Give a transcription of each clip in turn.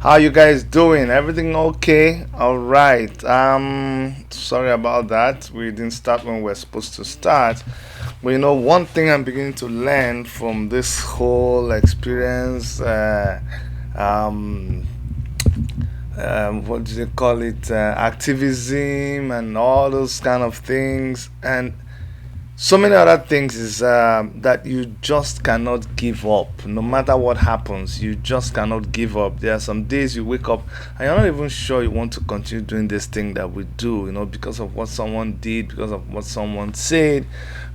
How you guys doing? Everything okay? All right. Sorry about that. We didn't start when we're supposed to start. But one thing I'm beginning to learn from this whole experience, um, what do they call it? Activism and all those kind of things, and so many other things is that you just cannot give up. No matter what happens, you just cannot give up. There are some days you wake up and you're not even sure you want to continue doing this thing that we do, because of what someone did, because of what someone said,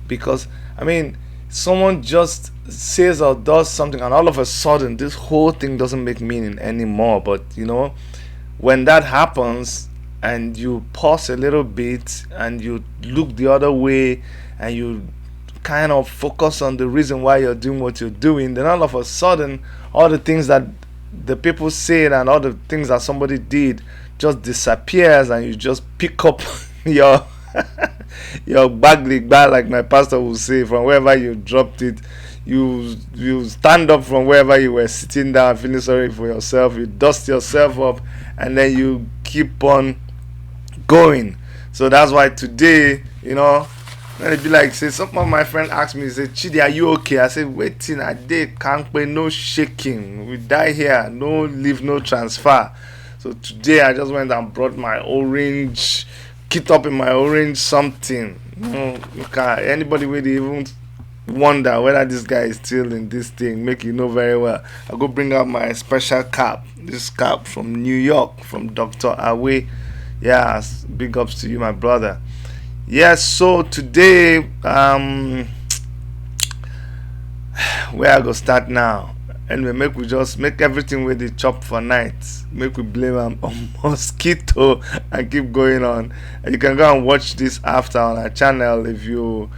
because, I mean, someone just says or does something and all of a sudden this whole thing doesn't make meaning anymore. But, when that happens and you pause a little bit and you look the other way and you kind of focus on the reason why you're doing what you're doing, then all of a sudden all the things that the people said and all the things that somebody did just disappears, and you just pick up your your bag, like my pastor would say, from wherever you dropped it. You stand up from wherever you were sitting down, feeling sorry for yourself. You dust yourself up, and then you keep on going. So that's why today, when it be like, say, some of my friend asked me, say, Chidi, are you okay? I said, waiting, I did, can't pay, no shaking. We die here, no leave, no transfer. So today I just went and brought my orange, kit up in my orange something. Anybody will even wonder whether this guy is still in this thing, make you know very well. I go bring out my special cap, this cap from New York, from Dr. Awe. Yeah, big ups to you, my brother. Yes, so today, where I go start now? Anyway, we just make everything with the chop for night. Make we blame on mosquito and keep going on. And you can go and watch this after on our channel if you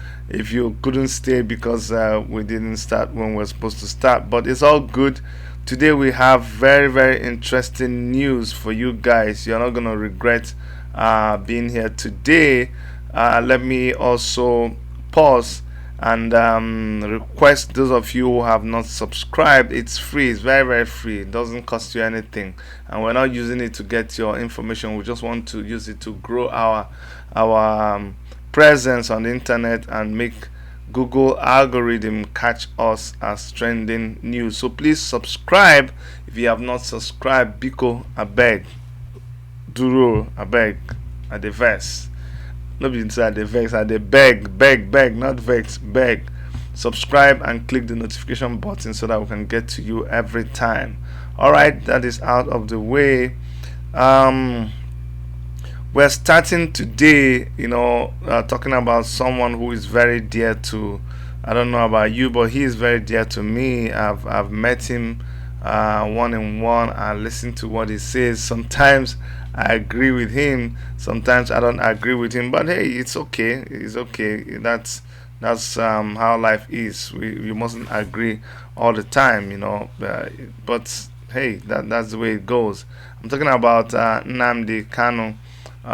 couldn't stay because we didn't start when we were supposed to start. But it's all good. Today we have very, very interesting news for you guys. You're not gonna regret being here today. Let me also pause and request those of you who have not subscribed. It's free. It's very, very free. It doesn't cost you anything, and we're not using it to get your information. We just want to use it to grow our presence on the internet and make Google algorithm catch us as trending news. So please subscribe if you have not subscribed. Biko, I beg, Duro, I beg, at the verse. No be inside the vex, at the beg, not vex, beg. Subscribe and click the notification button so that we can get to you every time. Alright, that is out of the way. We're starting today, talking about someone who is very dear to, I don't know about you, but he is very dear to me. I've met him one on one. I listen to what he says. Sometimes I agree with him, sometimes I don't agree with him, but hey, it's okay. It's okay. That's how life is. We mustn't agree all the time, but hey, that's the way it goes. I'm talking about Nnamdi Kanu.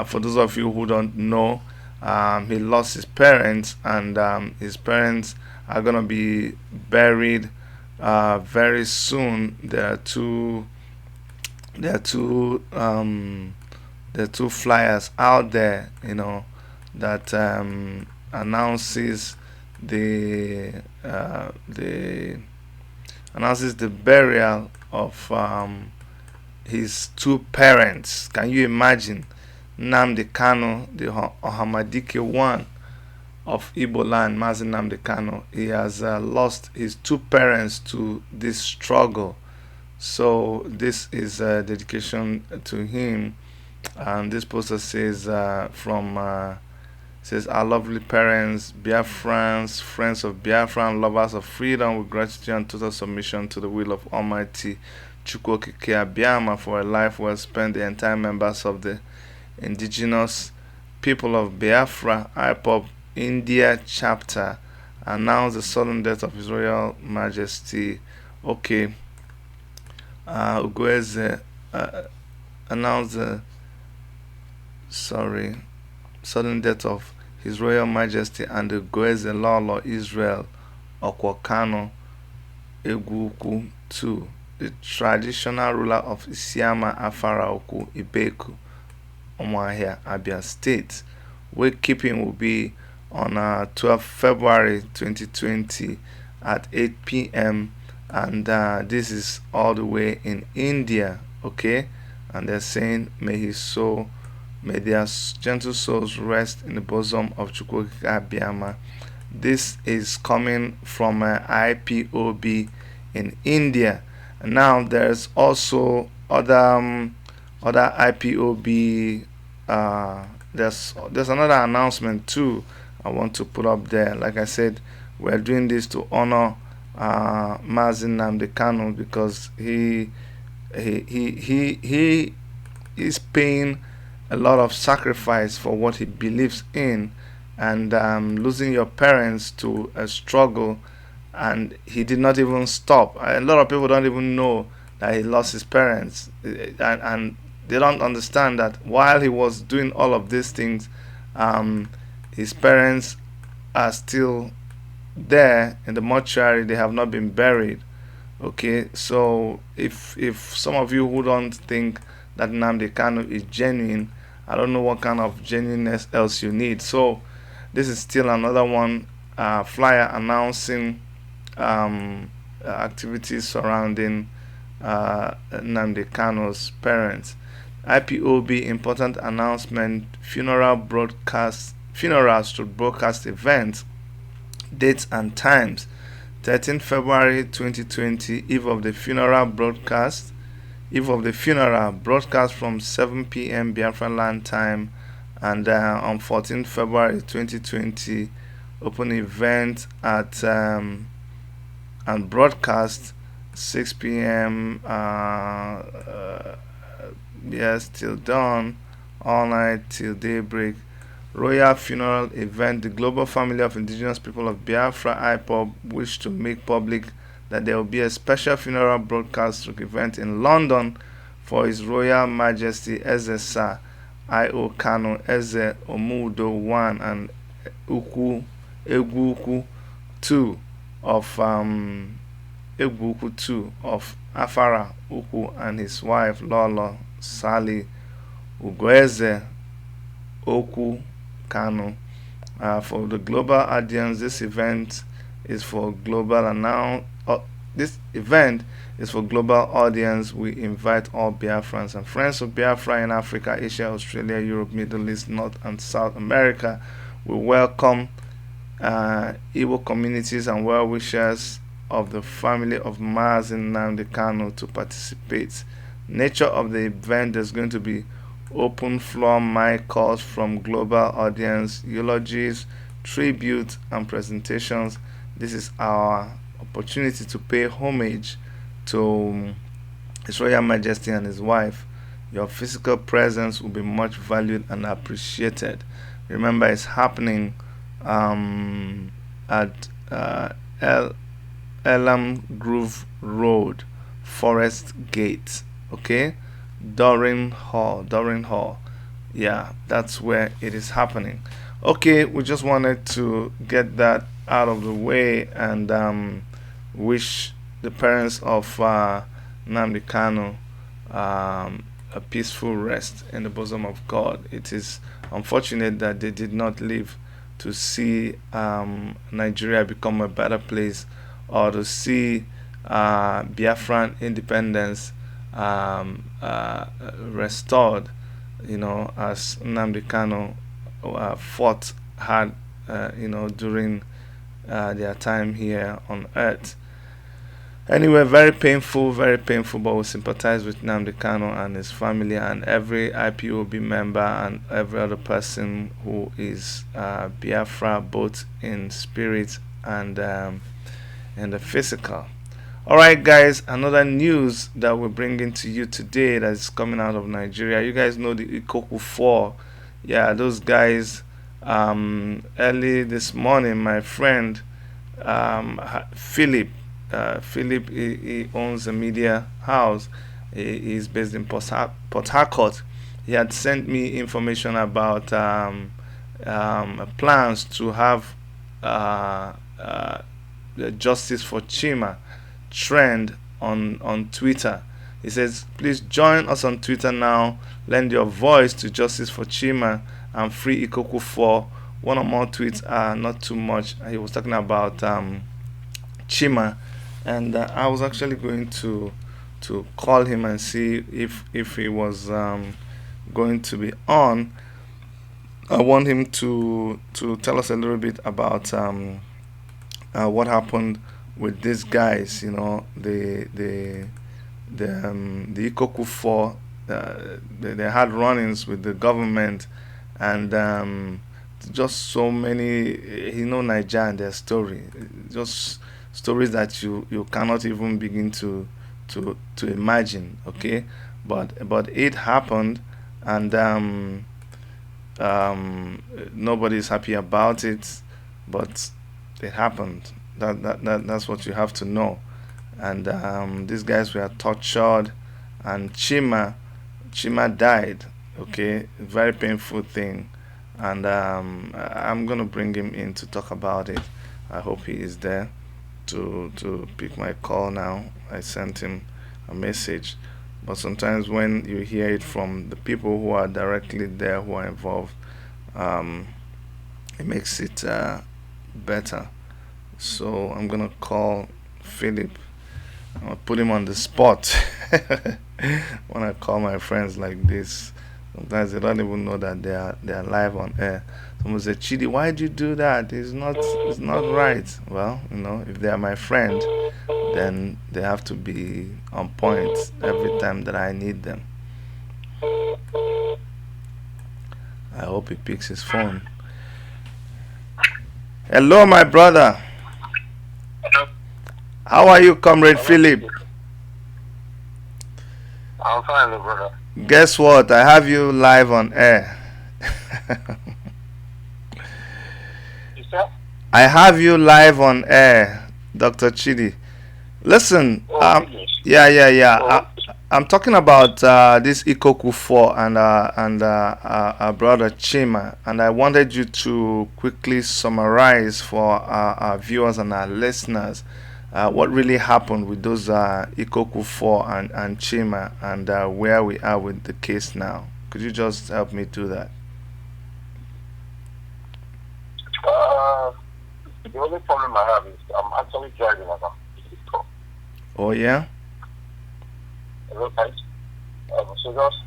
For those of you who don't know, he lost his parents, and his parents are gonna be buried very soon. There are two flyers out there, that announces the burial of his two parents. Can you imagine? Nnamdi Kanu, the Ohamadike one of Igbo land, Mazi Nnamdi Kanu, he has lost his two parents to this struggle. So this is a dedication to him, and this poster says says, our lovely parents, Biafrans, friends of Biafra, and lovers of freedom, with gratitude and total submission to the will of Almighty IK0KU Abiyama for a life well spent, the entire members of the indigenous people of Biafra IPOB India chapter announce the sudden death of His Royal Majesty. Okay. Ugueze announced the sudden death of His Royal Majesty and the Ugueze Lolo Israel Okwokano Egwukwu II the traditional ruler of Isiama Afaraoku Ibeku, Omoahia, Abia State. Wakekeeping will be on 12 February 2020 at 8 p.m. And this is all the way in India, okay? And they're saying, may their gentle souls rest in the bosom of Chukwuka Abiyama. This is coming from IPOB in India. And now there's also other IPOB. There's another announcement too I want to put up there. Like I said, we're doing this to honor Mazi Nnamdi Kanu, because he is paying a lot of sacrifice for what he believes in, and losing your parents to a struggle, and he did not even stop. A lot of people don't even know that he lost his parents, and they don't understand that while he was doing all of these things, his parents are still there in the mortuary. They have not been buried. Okay, so if some of you who don't think that Nnamdi Kanu is genuine, I don't know what kind of genuineness else you need. So this is still another one, flyer announcing activities surrounding Nnamdi Kanu's parents. IPOB important announcement: funerals to broadcast events, dates and times. 13 February 2020, eve of the funeral broadcast from 7 p.m. Biafra land time, and on 14 February 2020, open event at and broadcast 6 p.m. Yes, till dawn, all night till daybreak. Royal funeral event. The global family of indigenous people of Biafra, IPOB, wish to make public that there will be a special funeral broadcast event in London for His Royal Majesty Eze Sir I.O. Kanu Eze Omudo I and Egwu 2 of Afara Ukwu, and his wife Lolo Sali Ugoeze Okwu Kanu. For the global audience, this event is for global audience. We invite all Biafrans and friends of Biafra in Africa, Asia, Australia, Europe, Middle East, North and South America. We welcome Igbo communities and well-wishers of the family of Mazi Nnamdi Kanu to participate. Nature of the event: there's going to be open floor mic calls from global audience, eulogies, tributes and presentations. This is our opportunity to pay homage to His Royal Majesty and his wife. Your physical presence will be much valued and appreciated. Remember, it's happening at Elm Grove Road, Forest Gate, okay? Doring Hall. Yeah, that's where it is happening. Okay, we just wanted to get that out of the way and wish the parents of Nnamdi Kanu a peaceful rest in the bosom of God. It is unfortunate that they did not live to see Nigeria become a better place, or to see Biafran independence restored, as Nnamdi Kanu fought hard, during their time here on earth. Anyway, very painful, but we sympathize with Nnamdi Kanu and his family and every IPOB member and every other person who is Biafra, both in spirit and in the physical. Alright guys, another news that we're bringing to you today that is coming out of Nigeria. You guys know the IK0KU 4. Yeah, those guys, early this morning, my friend Philip, he owns a media house. He's based in Port Harcourt. He had sent me information about plans to have the Justice for Chima trend on Twitter. He says, please join us on Twitter now. Lend your voice to justice for Chima and free IK0KU 4. One or more tweets are not too much. He was talking about Chima, and I was actually going to call him and see if he was going to be on. I want him to tell us a little bit about what happened with these guys. You know, the IK0KU 4. They had run-ins with the government, and just so many. Nigeria and their story, just stories that you cannot even begin to imagine. Okay, but it happened, and nobody's happy about it, but it happened. That's what you have to know. And these guys were tortured, and Chima died. Okay, very painful thing, and I'm gonna bring him in to talk about it. I hope he is there to pick my call now. I sent him a message, but sometimes when you hear it from the people who are directly there, who are involved, it makes it better. So I'm gonna call Philip. I'm gonna put him on the spot. When I call my friends like this, sometimes they don't even know that they are live on air. Someone say, Chidi, why did you do that? It's not right. Well, if they are my friend, then they have to be on point every time that I need them. I hope he picks his phone. Hello, my brother. Hello. How are you, Comrade Philip? I'm fine, brother. Guess what? I have you live on air. You said? I have you live on air, Dr. Chidi. Listen, yeah. I'm talking about this IK0KU 4 and our brother Chima, and I wanted you to quickly summarize for our viewers and our listeners what really happened with those IK0KU 4 and Chima, and where we are with the case now. Could you just help me do that? The only problem I have is I'm actually driving as I'm speaking. Oh yeah. Okay. So just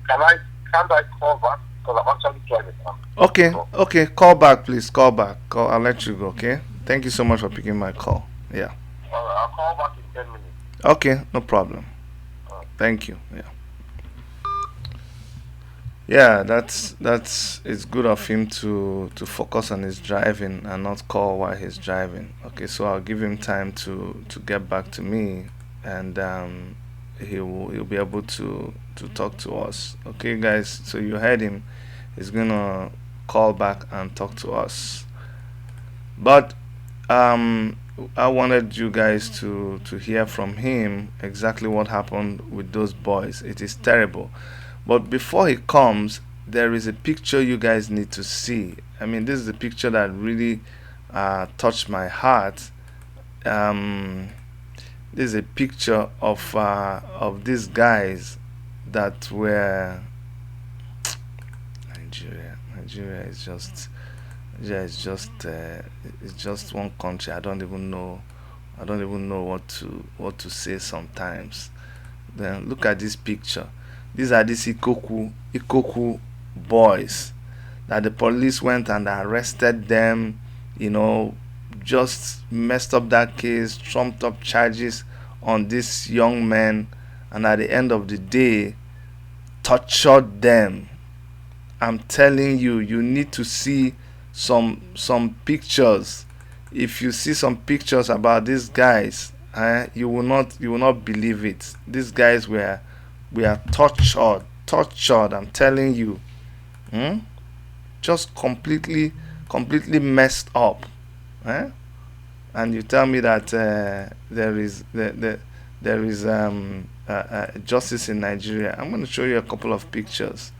can't I call back because I'm actually driving now. Okay. Call back, please. Call back. I'll let you go. Okay. Thank you so much for picking my call. Yeah. Alright, I'll call back in 10 minutes. Okay, no problem. Thank you. Yeah, that's it's good of him to focus on his driving and not call while he's driving. Okay, so I'll give him time to get back to me, and he'll be able to talk to us. Okay, guys. So you heard him. He's gonna call back and talk to us. But I wanted you guys to hear from him exactly what happened with those boys. It is terrible. But before he comes, there is a picture you guys need to see. I mean, this is a picture that really touched my heart. This is a picture of these guys that were Nigeria. Nigeria is just it's just one country. I don't even know what to say sometimes. Then look at this picture. These are these IK0KU boys that the police went and arrested them, just messed up that case, trumped up charges on these young men, and at the end of the day, tortured them. I'm telling you, you need to see some pictures. If you see some pictures about these guys, you will not believe it. These guys were tortured. I'm telling you, just completely messed up. And you tell me that there is justice in Nigeria. I'm going to show you a couple of pictures,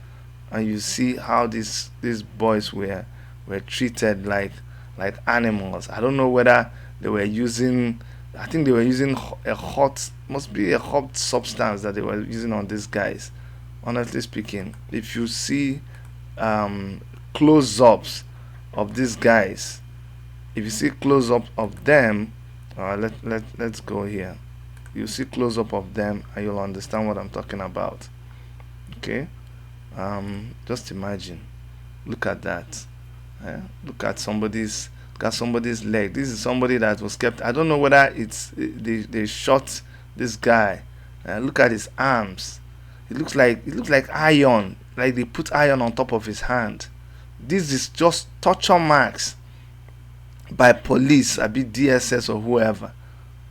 and you see how these boys were treated like animals. I don't know whether they were using I think they were using a hot, must be a hot substance that they were using on these guys. Honestly speaking, if you see um, close-ups of these guys, if you see close-up of them, let's go here. You see close-up of them, and you'll understand what I'm talking about. Okay, just imagine. Look at that. Look at somebody's leg. This is somebody that was kept. I don't know whether they shot this guy. Look at his arms. It looks like iron. Like they put iron on top of his hand. This is just torture marks by police, a bit DSS or whoever.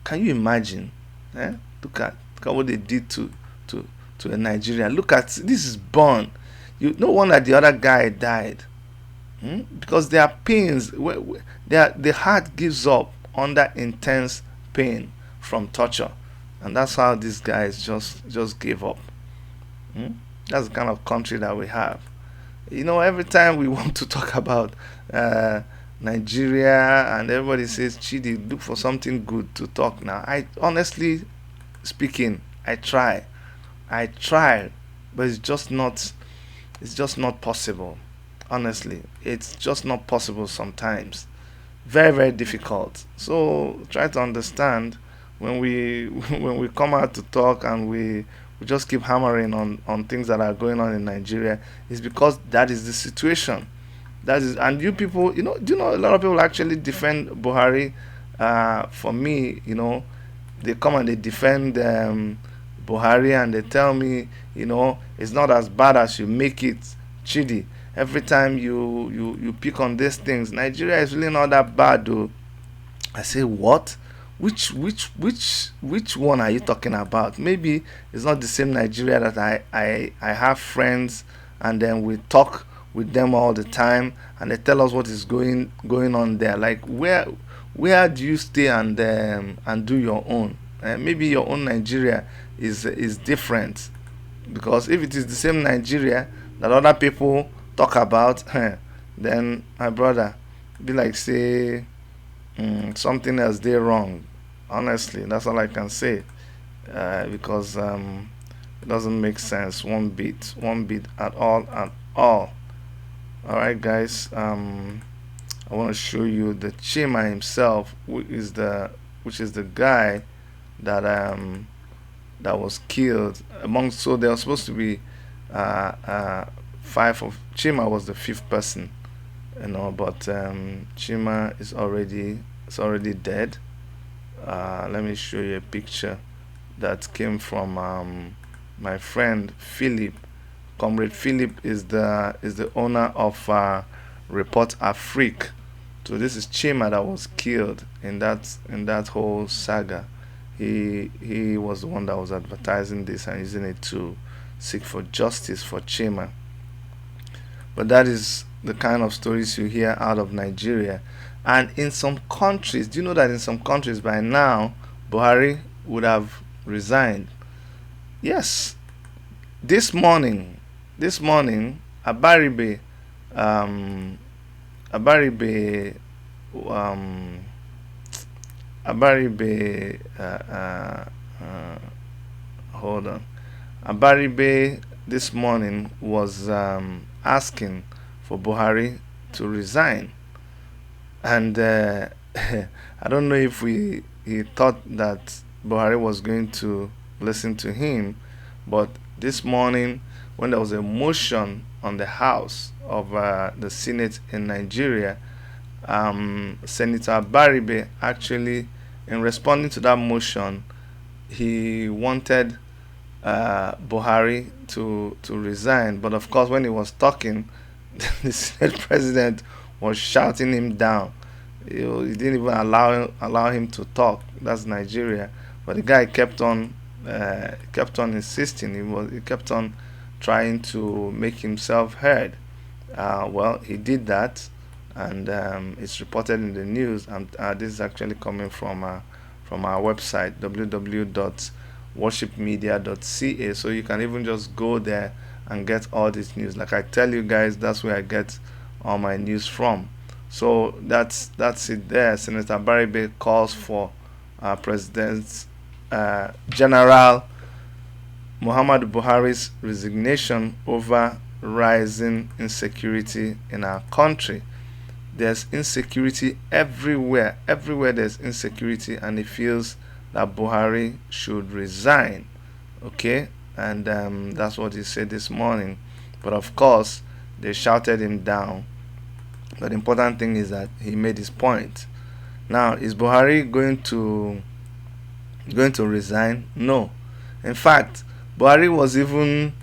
Can you imagine? Eh? Look at what they did to to a Nigerian. Look at this is born. You no wonder the other guy died. Because there are pains. The heart gives up under intense pain from torture, and that's how these guys just gave up. Hmm? That's the kind of country that we have. Every time we want to talk about uh, Nigeria, and everybody says, Chidi, look for something good to talk now. I honestly speaking, I try, but it's just not possible. Honestly, it's just not possible sometimes. Very, very difficult. So try to understand when we when we come out to talk, and we just keep hammering on things that are going on in Nigeria, is because that is the situation. That is, and you people, do you know a lot of people actually defend Buhari? For me, they come and they defend Buhari, and they tell me, it's not as bad as you make it, Chidi. Every time you pick on these things, Nigeria is really not that bad, though. I say, what? Which one are you talking about? Maybe it's not the same Nigeria that I have friends, and then we talk with them all the time, and they tell us what is going on there. Like, where do you stay and do your own? Maybe your own Nigeria is different, because if it is the same Nigeria that other people talk about, then my brother, be like say something else they wrong. Honestly, that's all I can say, because it doesn't make sense one bit at all. All right, guys. I want to show you the Chima himself, which is the guy that that was killed among. So there was supposed to be five. Of Chima was the fifth person, but Chima is already dead. Let me show you a picture that came from my friend Philip. Comrade Philip is the owner of Report Afrique. So this is Chima that was killed in that whole saga. He was the one that was advertising this and using it to seek for justice for Chima. But that is the kind of stories you hear out of Nigeria. And in some countries, do you know that in some countries by now, Buhari would have resigned? Yes. This morning, um, Abaribe, um, Abaribe, hold on. Abaribe this morning was asking for Buhari to resign, and I don't know if he thought that Buhari was going to listen to him, but this morning, when there was a motion on the House of the Senate in Nigeria, Senator Baribe actually, in responding to that motion, he wanted Buhari to resign. But of course, when he was talking, the Senate president was shouting him down. He didn't even allow him to talk. That's Nigeria. But the guy kept on insisting. He kept on trying to make himself heard. Well, he did that, and it's reported in the news. And this is actually coming from our website www.worshipmedia.ca. So you can even just go there and get all this news. Like I tell you guys, that's where I get all my news from. So that's it there. Senator Baribe calls for President General Muhammadu Buhari's resignation over rising insecurity in our country. There's insecurity everywhere. Everywhere there's insecurity, and he feels that Buhari should resign. Okay, and that's what he said this morning. But of course, they shouted him down. But the important thing is that he made his point. Now, is Buhari going to resign? No. In fact, Buhari was even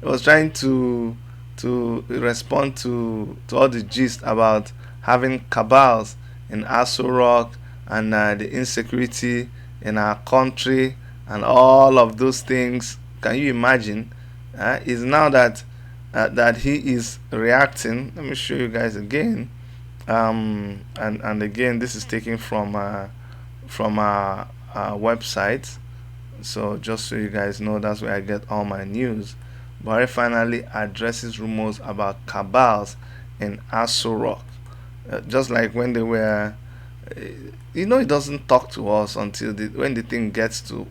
was trying to respond to all the gist about having cabals in Aso Rock and the insecurity in our country and all of those things. Can you imagine? Is now that he is reacting. Let me show you guys again. And again, this is taken from our website. So just so you guys know, that's where I get all my news. Buhari finally addresses rumors about cabals in Aso Rock. Just like when they were, he doesn't talk to us until when the thing gets to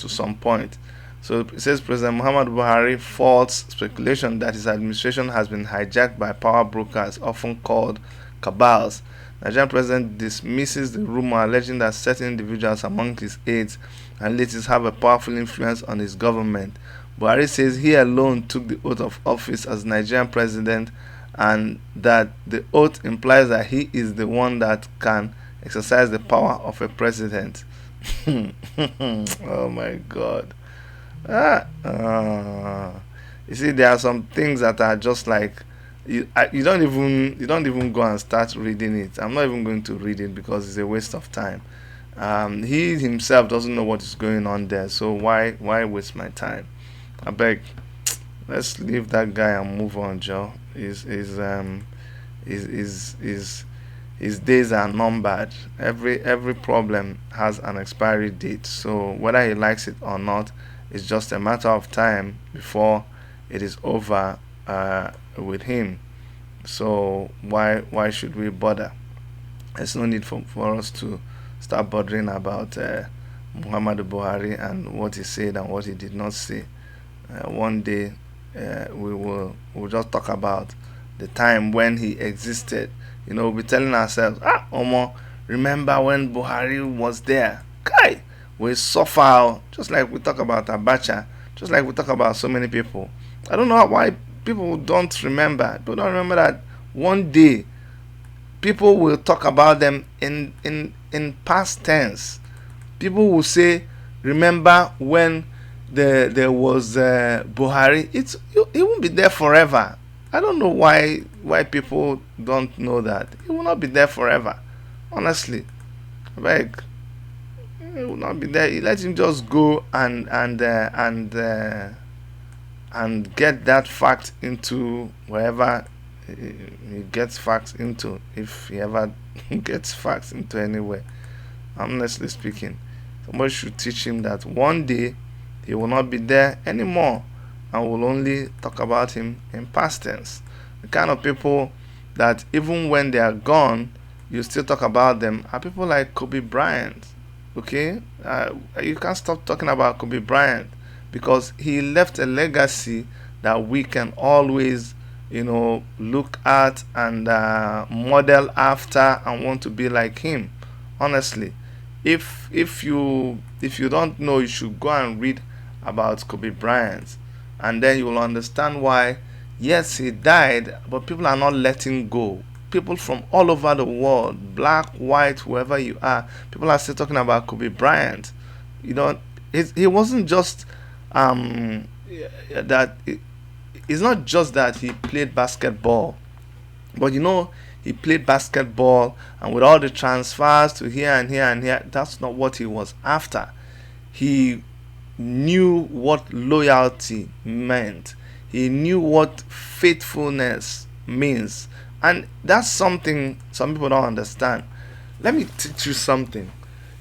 some point. So it says President Muhammad Buhari faults speculation that his administration has been hijacked by power brokers, often called cabals. Nigerian president dismisses the rumor alleging that certain individuals among his aides and ladies have a powerful influence on his government. Buhari says he alone took the oath of office as Nigerian president, and that the oath implies that he is the one that can exercise the power of a president. Oh my God. You see, there are some things that are just like you don't even go and start reading it. I'm not even going to read it because it's a waste of time. He himself doesn't know what is going on there, so why waste my time? I beg, let's leave that guy and move on, Joe. His days are numbered. Every problem has an expiry date, so whether he likes it or not, it's just a matter of time before it is over with him. So why should we bother? There's no need for us to start bothering about Muhammadu Buhari and what he said and what he did not say. One day we'll just talk about the time when he existed. We'll be telling ourselves, Omo, remember when Buhari was there? Kai, we suffer, just like we talk about Abacha, just like we talk about so many people. I don't know why people don't remember. People don't remember that one day people will talk about them in past tense. People will say, remember when there was Buhari? It won't be there forever. I don't know why people don't know that. It will not be there forever. Honestly, like, it will not be there. Let him just go and get that fact into wherever he gets facts into, if he ever gets facts into anywhere. Honestly speaking, somebody should teach him that one day he will not be there anymore, and will only talk about him in past tense. The kind of people that even when they are gone, you still talk about them are people like Kobe Bryant. Okay, you can't stop talking about Kobe Bryant because he left a legacy that we can always, look at and model after and want to be like him. Honestly, if you don't know, you should go and read about Kobe Bryant, and then you will understand why. Yes, he died, but people are not letting go. People from all over the world, black, white, whoever you are, people are still talking about Kobe Bryant. He wasn't just that. It's not just that he played basketball, but he played basketball, and with all the transfers to here and here and here, that's not what he was after. He knew what loyalty meant. He knew what faithfulness means. And that's something some people don't understand. Let me teach you something.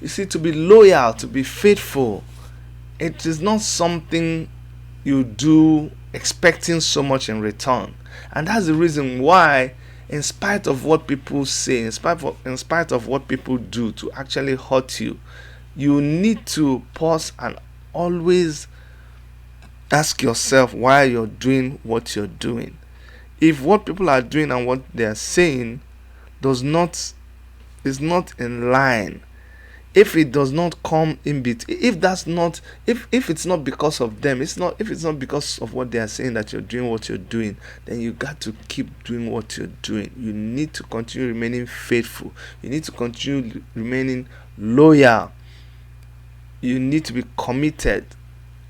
You see, to be loyal, to be faithful, it is not something you do expecting so much in return. And that's the reason why in spite of what people say, in spite of what people do to actually hurt you, you need to pause and always ask yourself why you're doing what you're doing. If what people are doing and what they are saying does not is not in line, if it does not come in between, if that's not, if it's not because of them, it's not, if it's not because of what they are saying that you're doing what you're doing, then you got to keep doing what you're doing. You need to continue remaining faithful. You need to continue remaining loyal. You need to be committed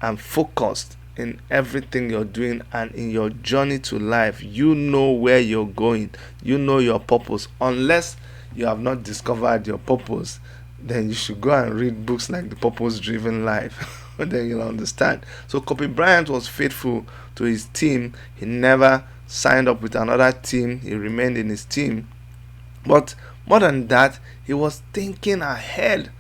and focused in everything you're doing and in your journey to life. You know where you're going, you know your purpose. Unless you have not discovered your purpose, then you should go and read books like The Purpose Driven Life. Then you'll understand. So Kobe Bryant was faithful to his team. He never signed up with another team, he remained in his team. But more than that, he was thinking ahead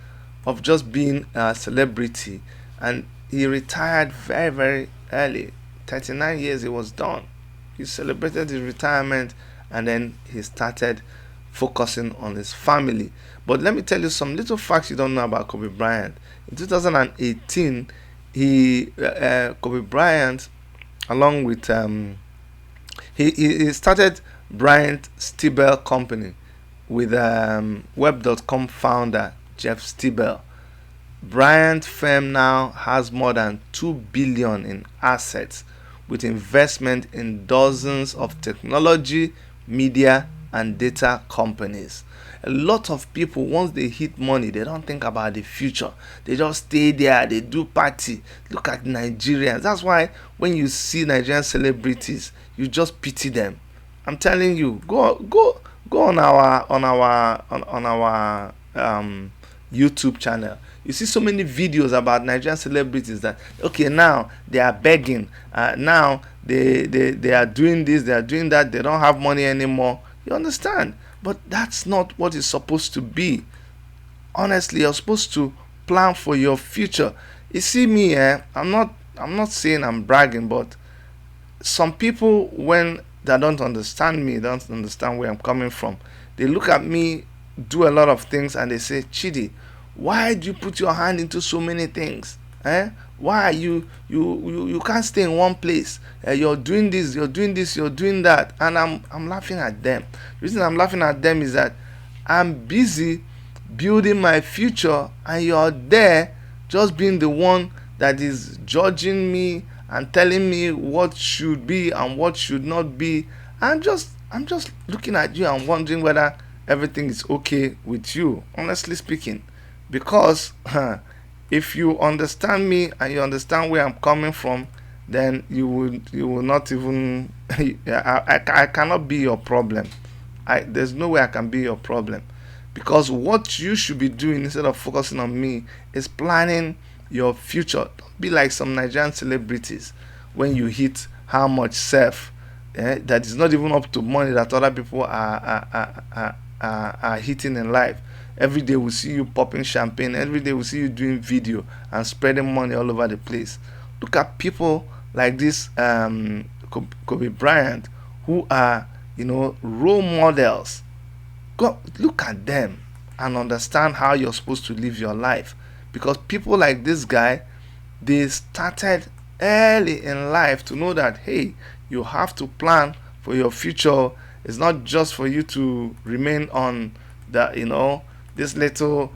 of just being a celebrity, and he retired very, very early. 39 years he was done. He celebrated his retirement, and then he started focusing on his family. But let me tell you some little facts you don't know about Kobe Bryant. In 2018, Kobe Bryant, along with he started Bryant Stibel Company with Web.com founder Jeff Stibel. Bryant firm now has more than 2 billion in assets, with investment in dozens of technology, media, and data companies. A lot of people, once they hit money, they don't think about the future. They just stay there, they do party. Look at Nigerians. That's why when you see Nigerian celebrities, you just pity them. I'm telling you, go on our YouTube channel. You see so many videos about Nigerian celebrities that, okay, now they are begging, now they are doing this, they are doing that, they don't have money anymore. You understand? But that's not what it's supposed to be. Honestly, you're supposed to plan for your future. You see me, I'm not saying I'm bragging, but some people, when they don't understand me, don't understand where I'm coming from, they look at me do a lot of things and they say, Chidi, why do you put your hand into so many things? Why you can't stay in one place? You're doing this, you're doing this, you're doing that. And I'm laughing at them. The reason I'm laughing at them is that I'm busy building my future, and you're there just being the one that is judging me and telling me what should be and what should not be. I'm just looking at you and wondering whether everything is okay with you, honestly speaking. Because if you understand me and you understand where I'm coming from, then you will not even I cannot be your problem. There's no way I can be your problem, because what you should be doing, instead of focusing on me, is planning your future. Don't be like some Nigerian celebrities. When you hit how much self, that is not even up to money that other people are hitting in life. Every day we see you popping champagne. Every day we see you doing video and spreading money all over the place. Look at people like this Kobe Bryant, who are, role models. Go look at them and understand how you're supposed to live your life. Because people like this guy, they started early in life to know that, hey, you have to plan for your future. It's not just for you to remain on the, this little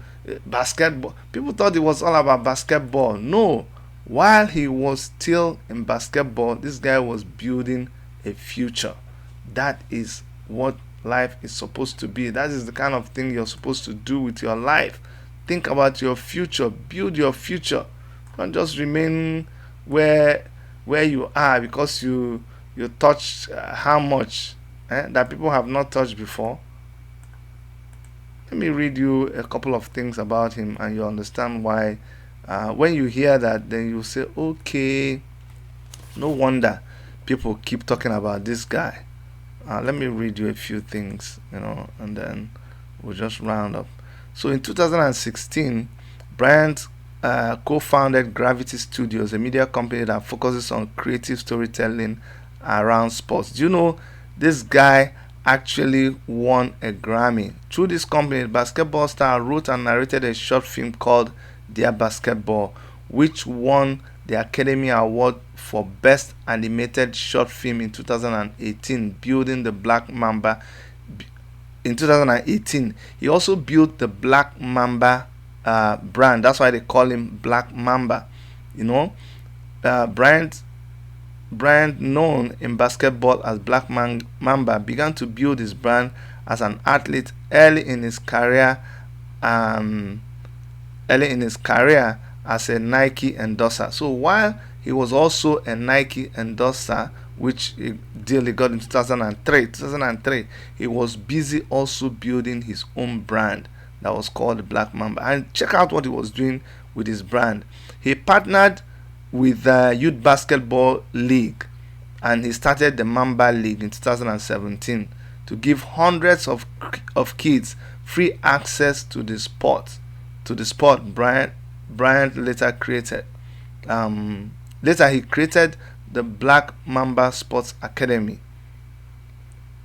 basketball. People thought it was all about basketball. No. While he was still in basketball, this guy was building a future. That is what life is supposed to be. That is the kind of thing you're supposed to do with your life. Think about your future. Build your future. Don't just remain where you are because you touched how much that people have not touched before. Let me read you a couple of things about him, and you understand why. When you hear that, then you say, okay, no wonder people keep talking about this guy. Let me read you a few things, and then we'll just round up. So in 2016, Bryant co-founded Gravity Studios, a media company that focuses on creative storytelling around sports. Do you know this guy actually won a Grammy. Through this company, the basketball star wrote and narrated a short film called Dear Basketball, which won the Academy Award for Best Animated Short Film in 2018, building the Black Mamba. In 2018, he also built the Black Mamba brand. That's why they call him Black Mamba. You know, Bryant brand known in basketball as Mamba began to build his brand as an athlete um, early in his career as a Nike endorser. So while he was also a Nike endorser, which deal he got in 2003, he was busy also building his own brand that was called Black Mamba. And check out what he was doing with his brand. He partnered with the Youth Basketball League, and he started the Mamba League in 2017 to give hundreds of kids free access to the sport. Bryant later created. Later he created the Black Mamba Sports Academy.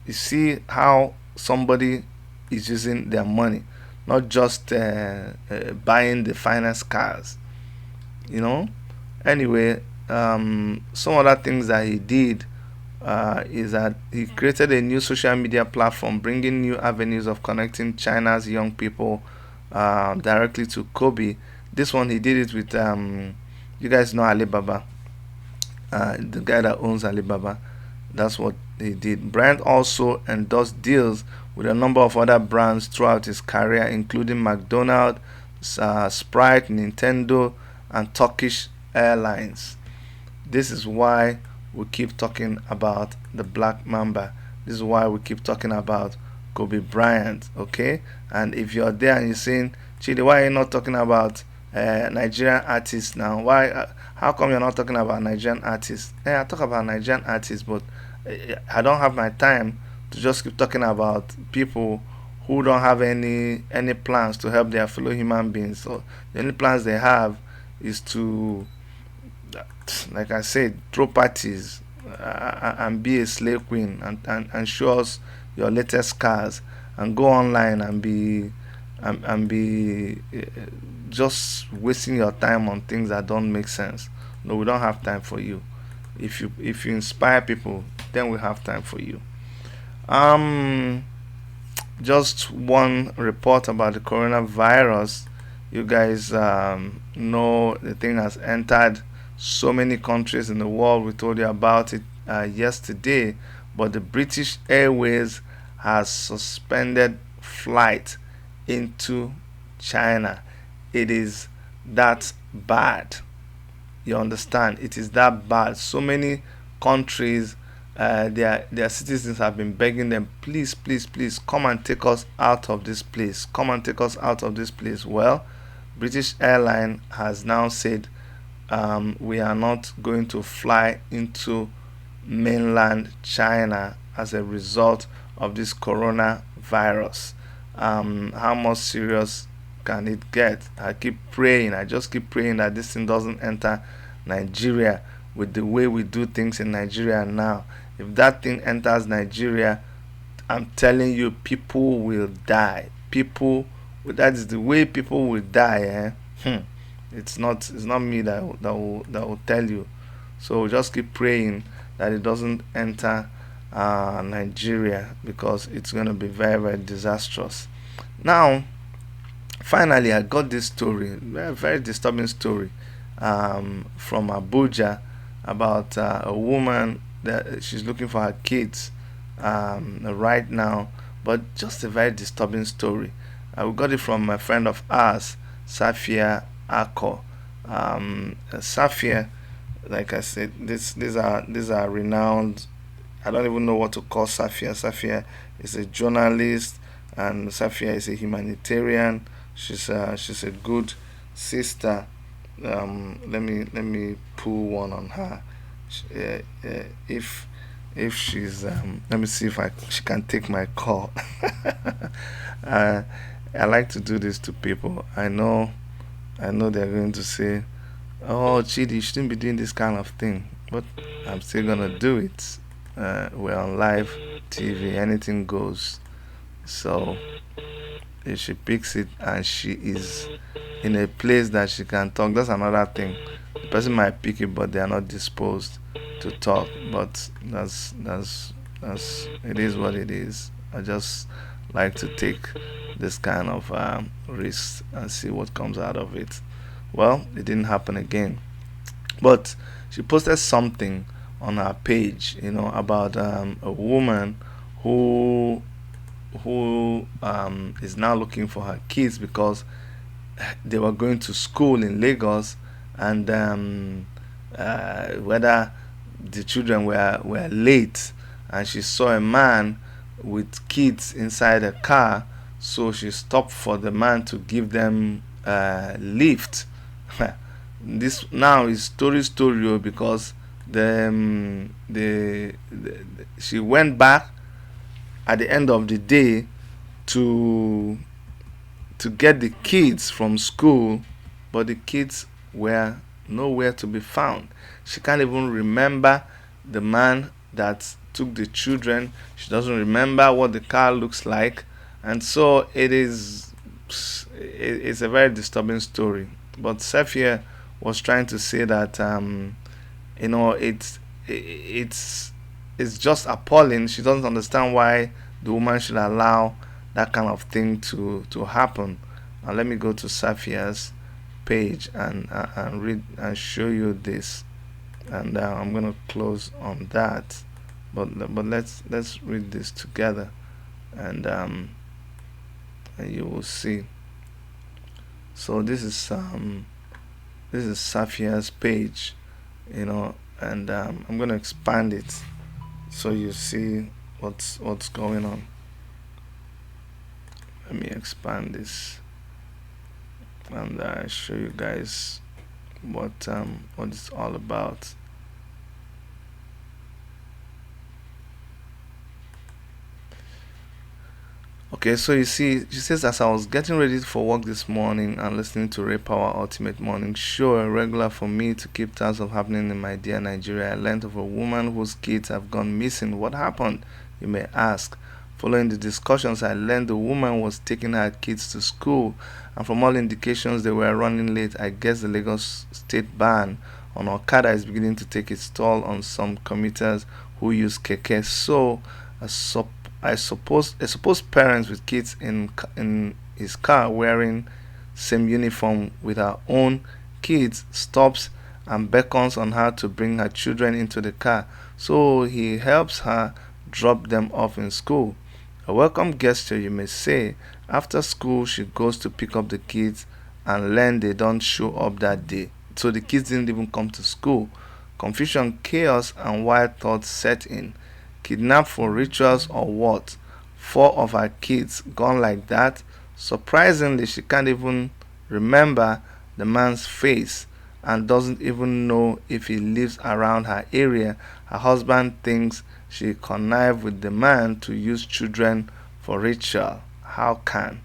You see how somebody is using their money, not just buying the finest cars. You know. Anyway, some other things that he did is that he created a new social media platform, bringing new avenues of connecting China's young people directly to Kobe. This one he did it with you guys know Alibaba, the guy that owns Alibaba. That's what he did. Bryant also endorsed deals with a number of other brands throughout his career, including McDonald's, Sprite, Nintendo, and Turkish Airlines. This is why we keep talking about the Black Mamba. This is why we keep talking about Kobe Bryant. Okay, and if you're there and you're saying, Chidi, why are you not talking about Nigerian artists now? Why? How come you're not talking about Nigerian artists? I talk about Nigerian artists, but I don't have my time to just keep talking about people who don't have any plans to help their fellow human beings. So the only plans they have is to, like I said, throw parties and be a slave queen and show us your latest cars and go online and be just wasting your time on things that don't make sense. No, we don't have time for you. If you inspire people, then we have time for you. Um, just one report about the coronavirus. You guys know the thing has entered so many countries in the world. We told you about it yesterday, but the British Airways has suspended flight into China. It is that bad. You understand? It is that bad. So many countries, their citizens have been begging them, please, please, please, come and take us out of this place. Come and take us out of this place. Well, British Airline has now said we are not going to fly into mainland China as a result of this coronavirus. How much serious can it get? I just keep praying that this thing doesn't enter Nigeria with the way we do things in Nigeria now. If that thing enters Nigeria, I'm telling you, people will die. That is the way people will die. It's not me that will tell you. So just keep praying that it doesn't enter Nigeria, because it's going to be very, very disastrous. Now, finally, I got this story, very, very disturbing story from Abuja about a woman that she's looking for her kids right now, but just a very disturbing story. We got it from a friend of ours, Safia Ako. Safia, like I said, these are renowned. I don't even know what to call Safia. Safia is a journalist, and Safia is a humanitarian. She's a good sister. Let me pull one on her. If she's let me see if she can take my call. I like to do this to people. I know they're going to say, "Oh, Chidi, you shouldn't be doing this kind of thing," but I'm still gonna do it. we're on live TV, anything goes. So if she picks it and she is in a place that she can talk, that's another thing. The person might pick it, but they are not disposed to talk. But that's it is what it is. I just like to take this kind of risk and see what comes out of it. Well, it didn't happen again, but she posted something on her page, about a woman who is now looking for her kids because they were going to school in Lagos, and whether the children were late, and she saw a man with kids inside a car, so she stopped for the man to give them lift. This now is story because she went back at the end of the day to get the kids from school, but the kids were nowhere to be found. She can't even remember the man that took the children. She doesn't remember what the car looks like, and so it's a very disturbing story. But Sefia was trying to say that it's just appalling. She doesn't understand why the woman should allow that kind of thing to happen. Now let me go to Safia's page and read and show you this, and I'm gonna close on that. But let's read this together, and you will see. So this is Safia's page, and I'm gonna expand it so you see what's going on. Let me expand this and show you guys what it's all about. Okay, so you see, she says, as I was getting ready for work this morning and listening to Ray Power Ultimate Morning Show, a regular for me to keep tabs of happening in my dear Nigeria, I learned of a woman whose kids have gone missing. What happened, you may ask? Following the discussions, I learned the woman was taking her kids to school, and from all indications they were running late. I guess the Lagos state ban on Okada is beginning to take its toll on some commuters who use keke. So, I suppose parents with kids in his car wearing same uniform with her own kids stops and beckons on her to bring her children into the car, so he helps her drop them off in school. A welcome gesture, you may say. After school, she goes to pick up the kids and learn they don't show up that day. So the kids didn't even come to school. Confusion, chaos, and wild thoughts set in. Kidnapped for rituals or what? 4 of her kids gone like that? Surprisingly, she can't even remember the man's face and doesn't even know if he lives around her area. Her husband thinks she connived with the man to use children for ritual. How can?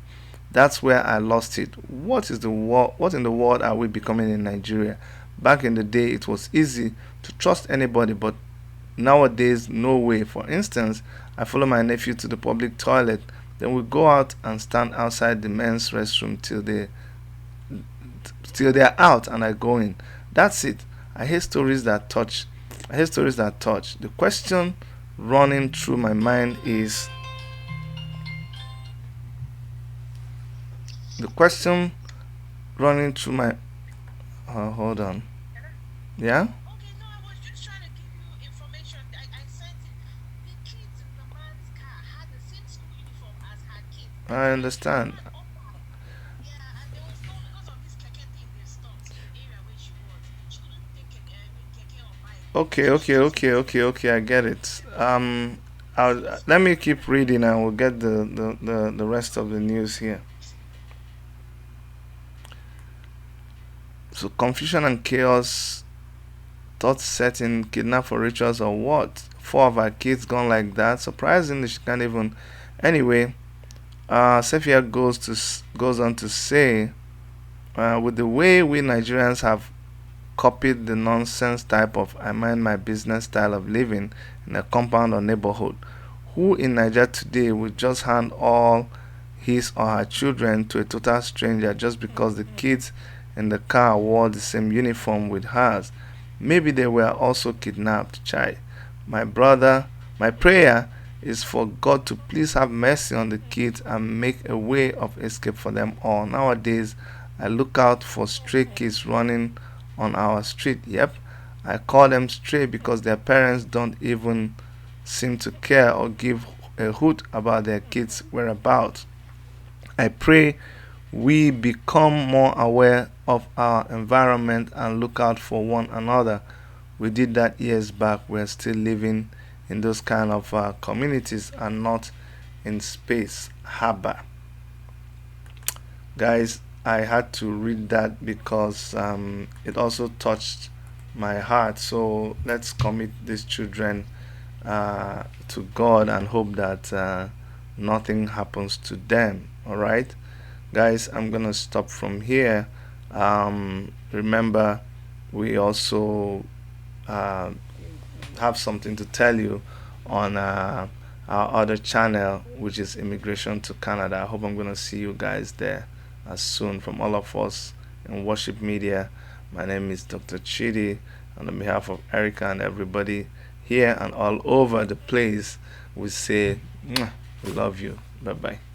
That's where I lost it. What in the world are we becoming in Nigeria? Back in the day, it was easy to trust anybody, but nowadays, no way. For instance, I follow my nephew to the public toilet, then we go out and stand outside the men's restroom till they are out and I go in. That's it. I hate stories that touch. The question running through my mind is the question running through my hold on. Yeah? I understand. Okay. I get it. Let me keep reading, and we'll get the rest of the news here. So confusion and chaos, thoughts setting, kidnap for rituals or what? 4 of our kids gone like that. Surprisingly, she can't even. Anyway, Sefia goes on to say, with the way we Nigerians have copied the nonsense type of I mind my business style of living in a compound or neighborhood? Who in Nigeria today would just hand all his or her children to a total stranger just because the kids in the car wore the same uniform with hers? Maybe they were also kidnapped, child. My brother, my prayer is for God to please have mercy on the kids and make a way of escape for them all. Nowadays, I look out for stray kids running on our street. Yep, I call them stray because their parents don't even seem to care or give a hoot about their kids' whereabouts. I pray we become more aware of our environment and look out for one another. We did that years back. We're still living in those kind of communities and not in space harbor. Guys, I had to read that because it also touched my heart. So let's commit these children to God and hope that nothing happens to them. All right, guys, I'm gonna stop from here. Remember, we also uh, have something to tell you on our other channel, which is Immigration to Canada. I hope I'm gonna see you guys there as soon. From all of us in Worship Media, my name is Dr. Chidi, and on behalf of Erica and everybody here and all over the place, we say, "Mwah, we love you. Bye bye."